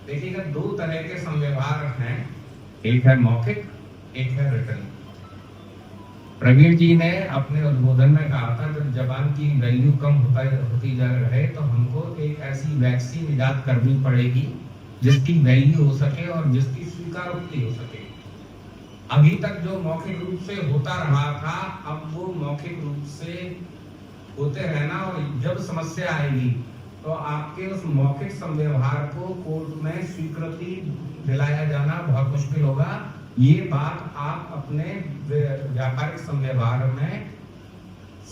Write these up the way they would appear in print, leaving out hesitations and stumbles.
देखिएगा, दो तरह के संव्यवहार हैं, एक है मौखिक, एक है रिटन। प्रवीण जी ने अपने उद्बोधन में कहा था जब जबान की वैल्यू कम होती जा रही तो हमको एक ऐसी वैक्सीन इजाद करनी पड़ेगी जिसकी वैल्यू हो सके और जिसकी स्वीकारोक्ति हो सके। अभी तक जो मौखिक रूप से होता रहा था, अब वो मौखिक रूप से होते रहना, और जब समस्या आएगी तो आपके उस मौखिक संव्यवहार को कोर्ट में स्वीकृति दिलाया जाना बहुत मुश्किल होगा। ये बात आप अपने व्यापारिक संव्यवहार में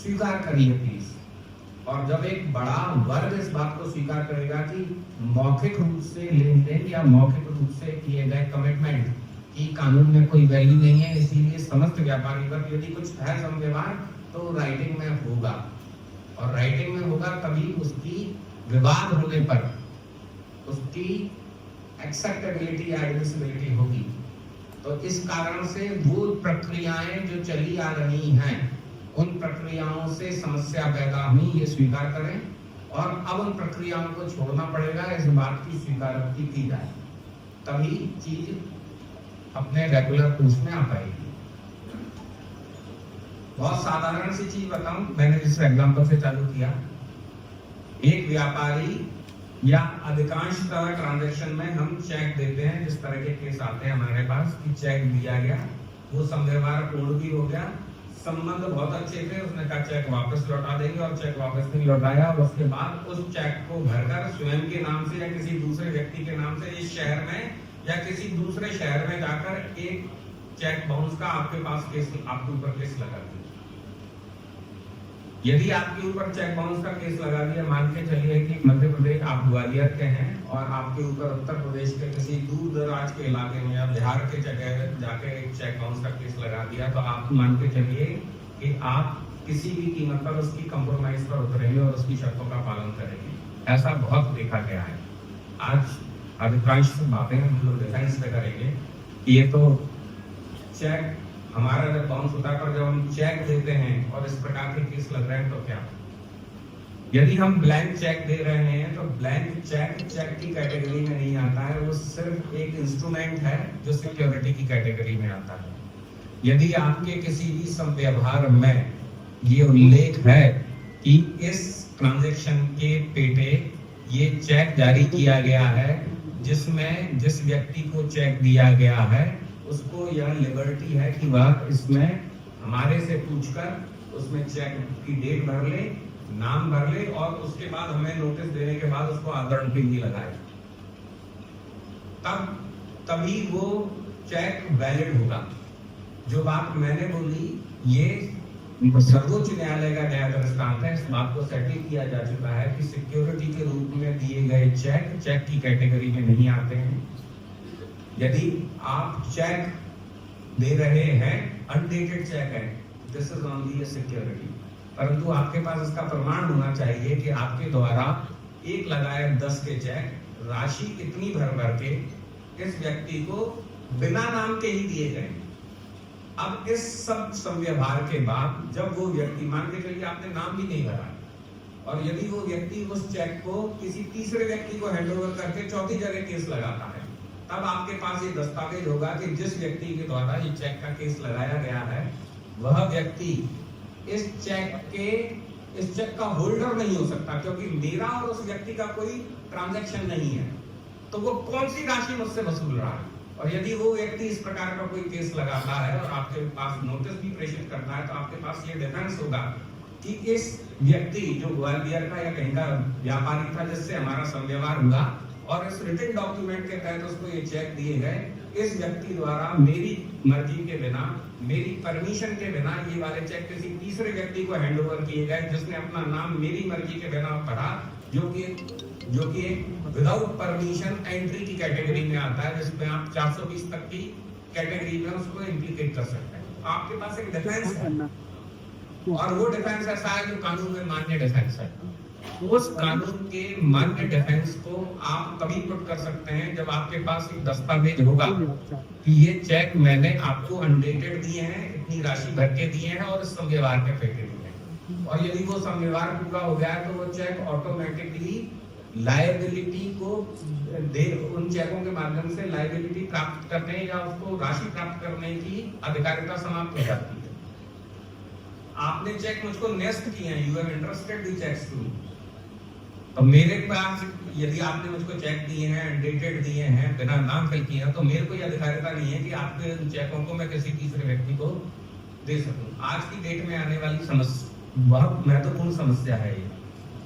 स्वीकार करिए प्लीज। और जब एक बड़ा वर्ग इस बात को स्वीकार करेगा कि मौखिक रूप से लेन देन या मौखिक रूप से किए गए कमिटमेंट की कानून में कोई वैल्यू नहीं है, इसीलिए समस्त व्यापारी वर्ग यदि कुछ है संव्यवहार तो राइटिंग में होगा, और राइटिंग में होगा तभी उसकी विवाद होने पर उसकी एक्सेप्टेबिलिटी या एडमिसिबिलिटी होगी। तो इस कारण से वो प्रक्रियाएं जो चली आ रही हैं, उन प्रक्रियाओं से समस्या पैदा हुई, ये स्वीकार करें, और अब उन प्रक्रियाओं को छोड़ना पड़ेगा, इस बात की स्वीकारोक्ति की जाए, तभी चीज अपने रेगुलर कोर्स में आ पाएगी। बहुत साधारण सी चीज बताऊं, मैंने जिस एग्जांपल से चालू किया, एक व्यापारी या अधिकांशतः ट्रांजैक्शन में हम चेक देते हैं, जिस तरह के केस आते हैं हमारे पास कि चेक दिया गया, वो संव्यवहार पूर्ण भी हो गया, संबंध बहुत अच्छे थे, उसने कहा चेक वापस लौटा देंगे और चेक वापस नहीं लौटाया, और उसके बाद उस चेक को भरकर स्वयं के नाम से या किसी दूसरे व्यक्ति के नाम से इस शहर में या किसी दूसरे शहर में जाकर एक चेक बाउंस का आपके पास केस, आपके ऊपर केस लगा दिया। यदि आपके ऊपर चेक बाउंस का केस लगा दिया, मान के चलिए कि मध्य प्रदेश, आप ग्वालियर के हैं और आपके ऊपर उत्तर प्रदेश के किसी दूर दराज के इलाके में या बिहार के जगह जाके एक चेक बाउंस का केस लगा दिया, तो आप मान के चलिए कि आप किसी भी कीमत पर उसकी कंप्रोमाइज पर उतरेंगे और उसकी शर्तों का पालन करेंगे। ऐसा बहुत देखा गया है। आज अधिकांश बातें हम लोग डिफेंस पे करेंगे कि ये तो चेक हमारा जब बाउंस होता है, पर जब हम चेक देते हैं और इस प्रकार के केस लग रहे हैं तो क्या? यदि हम ब्लैंक चेक दे रहे हैं तो ब्लैंक चेक चेक की कैटेगरी में नहीं आता है, वो सिर्फ एक इंस्ट्रूमेंट है जो सिक्योरिटी की कैटेगरी में आता है। यदि आपके किसी भी संव्यवहार में ये उल्लेख है कि इस ट्रांजैक्शन के पेटे ये चेक जारी किया गया है, जिसमें जिस व्यक्ति को चेक दिया गया है उसको यह लिबर्टी है कि वह इसमें हमारे से पूछकर उसमें चेक की डेट भर ले, नाम भर ले, और उसके बाद हमें नोटिस देने के बाद उसको आदरण भी लगाए, तभी वो चेक वैलिड होगा। जो बात मैंने बोली ये सर्वोच्च न्यायालय का न्याय दृष्टांत है। इस बात को सेटल किया जा चुका है कि सिक्योरिटी के रूप में दिए गए चेक चेक की कैटेगरी में नहीं आते हैं। यदि आप चेक दे रहे हैं, अनडेटेड चेक है, this is only a security, परंतु आपके पास इसका प्रमाण होना चाहिए कि आपके द्वारा एक लगाए 10 के चेक राशि इतनी भर के इस व्यक्ति को बिना नाम के ही दिए गए। अब इस सब संव्यवहार के बाद जब वो व्यक्ति, मान के चलिए आपने नाम भी नहीं भरा, और यदि वो व्यक्ति उस चेक को किसी तीसरे व्यक्ति को हैंडओवर करके चौथी जगह केस लगाता है, तब आपके पास ये दस्तावेज होगा कि जिस व्यक्ति के द्वारा ये चेक का केस लगाया गया है वह व्यक्ति इस चेक का होल्डर नहीं हो सकता, क्योंकि मेरा और उस व्यक्ति का कोई ट्रांजैक्शन नहीं है, तो वो कौन सी राशि मुझसे वसूल रहा है। और यदि वो व्यक्ति इस प्रकार का कोई केस लगाता है और आपके पास नोटिस भी प्रेषित करता है, तो आपके पास ये डिफेंस होगा कि इस व्यक्ति जो ग्वालियर का या कहीं का व्यापारी था जिससे हमारा संव्यवहार हुआ और इस रिटन डॉक्यूमेंट के तहत उसको ये चेक दिए गए, इस व्यक्ति द्वारा मेरी मर्जी के बिना, मेरी परमिशन के बिना ये वाले चेक किसी तीसरे व्यक्ति को हैंडओवर किए गए, जिसने अपना नाम मेरी मर्जी के बिना पढ़ा, जो कि विदाउट परमिशन एंट्री की कैटेगरी में आता है, जिसमें आप 420 तक की कैटेगरी में उसको इम्प्लीकेट कर सकते हैं। आपके पास एक डिफेंस है, और वो डिफेंस ऐसा है जो कानून में मान्य डिफेंस है। उस कानून के मान्य डिफेंस को आप तभी पुट कर सकते हैं जब आपके पास एक दस्तावेज होगा कि ये चेक मैंने आपको अनडेटेड दिए हैं, इतनी राशि भर के दिए हैं और इस संव्यवहार के पेटे दिए हैं। और यदि वो संव्यवहार पूरा हो गया है तो वो चेक ऑटोमेटिकली लायबिलिटी को उन चेकों के माध्यम से लायबिलिटी प्राप्त करने या उसको राशि प्राप्त करने की अधिकारिता समाप्त हो जाती है। आपने चेक मुझको नेस्ट किए हैं, you have interested the checks to, तो मेरे पास यदि आपने मुझको चेक दिए हैं, डेटेड दिए हैं, बिना नाम फिल किए हैं, तो मेरे को यह अधिकारिता नहीं है कि आपके उन चेकों को मैं किसी तीसरे व्यक्ति को दे सकूं। आज की डेट में आने वाली समस्या, बहुत महत्वपूर्ण समस्या है ये,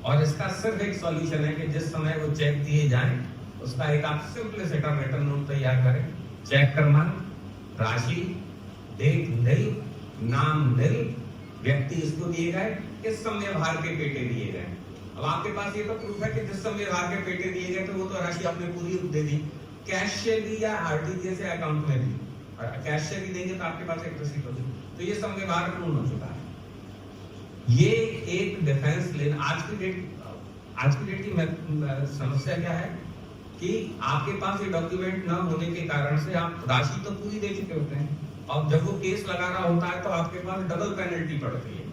और इसका सिर्फ एक सॉल्यूशन है कि जिस समय वो चेक दिए जाएं उसका एक आप simple set of return note तैयार करें। चेक क्रमांक, राशि, डेट निल, नाम निल, व्यक्ति इसको दिए गए, किस समय भार के पेटे दिए गए। अब आपके पास ये तो प्रूफ है कि जिस समय भार के पेटे दिए गए तो वो तो राशि आपने पूरी दे दी, कैश से दी या आरटीजीएस से अकाउंट में दी, और कैश से भी देंगे तो आपके पास एक रसीद होगी, तो ये समय भार पूर्ण हो चुका है। ये एक डिफेंस लेन आज की डेट की समस्या क्या है कि आपके पास ये डॉक्यूमेंट न होने के कारण से आप राशि तो पूरी दे चुके होते हैं, और जब वो केस लगा रहा होता है तो आपके पास डबल पेनल्टी पड़ती है।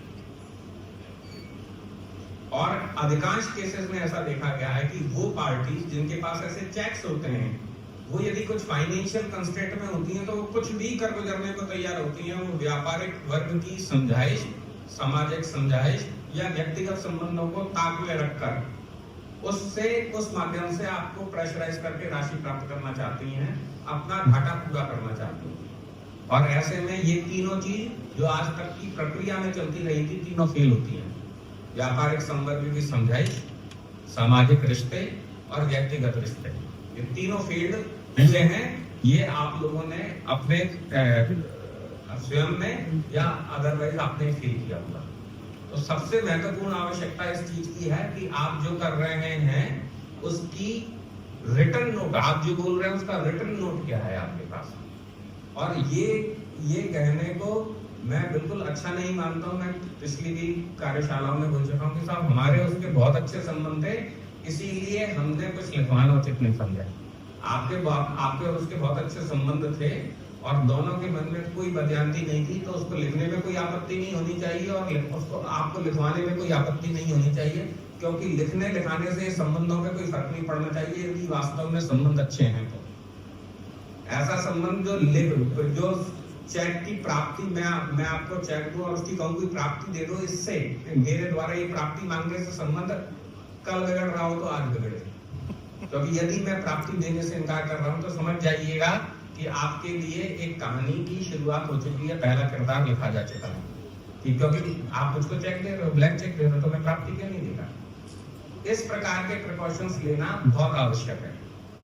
और अधिकांश केसेस में ऐसा देखा गया है कि वो पार्टी जिनके पास ऐसे चेक्स होते हैं, वो यदि कुछ फाइनेंशियल कंस्ट्रेंट में होती हैं तो वो कुछ भी कर गुजरने को तैयार होती हैं। वो व्यापारिक वर्ग की समझाइश, सामाजिक समझाइश या व्यक्तिगत संबंधों को ताक में रखकर उस माध्यम से आपको प्रेशराइज करके राशि प्राप्त करना चाहती हैं, अपना घाटा पूरा करना चाहती हैं। और ऐसे में ये तीनों चीज जो आज तक की प्रक्रिया में चलती रही थी, तीनों फेल होती हैं। व्यापारिक संबंध की समझाइश, सामाजिक रिश्ते और व्यक्तिगत रिश्ते, ये तीनों फील्ड हुए हैं। ये आप लोगों ने अपने स्वयं में या अदरवाइज आपने फील किया होगा। तो सबसे महत्वपूर्ण आवश्यकता इस चीज की है कि आप जो कर रहे हैं उसकी रिटर्न नोट, आप जो बोल रहे हैं उसका रिटर्न नोट क्या है आपके पास। और ये कहने को मैं बिल्कुल अच्छा नहीं मानता हूं। मैं पिछली भी कार्यशालाओं में बोल चुका हूं कि साहब हमारे उसके बहुत अच्छे संबंध थे, इसीलिए हमने कुछ लिखवाना उचित नहीं समझा। आपके और उसके बहुत अच्छे संबंध थे और दोनों के मन में कोई बदयांती नहीं थी, तो उसको लिखने में कोई आपत्ति नहीं होनी चाहिए और उसको आपको लिखवाने में कोई आपत्ति नहीं होनी चाहिए, क्योंकि लिखने लिखाने से संबंधों में कोई फर्क नहीं पड़ना चाहिए यदि वास्तव में संबंध अच्छे हैं। तो ऐसा संबंध जो चेक की प्राप्ति, मैं आपको चेक दूं और उसकी कहूं कोई प्राप्ति दे दो, इससे मेरे द्वारा ये प्राप्ति मांगने से संबंध कल बिगड़ रहा हो तो आज बिगड़े। क्योंकि यदि मैं प्राप्ति देने से इनकार कर रहा हूं तो समझ जाइएगा कि आपके लिए एक कहानी की शुरुआत हो चुकी है, पहला किरदार लिखा जा चुका है। क्योंकि आप मुझको चेक दे रहे हो, ब्लैंक चेक दे रहे हो, तो मैं प्राप्ति क्यों नहीं देगा। इस प्रकार के प्रिकॉशंस लेना बहुत आवश्यक है।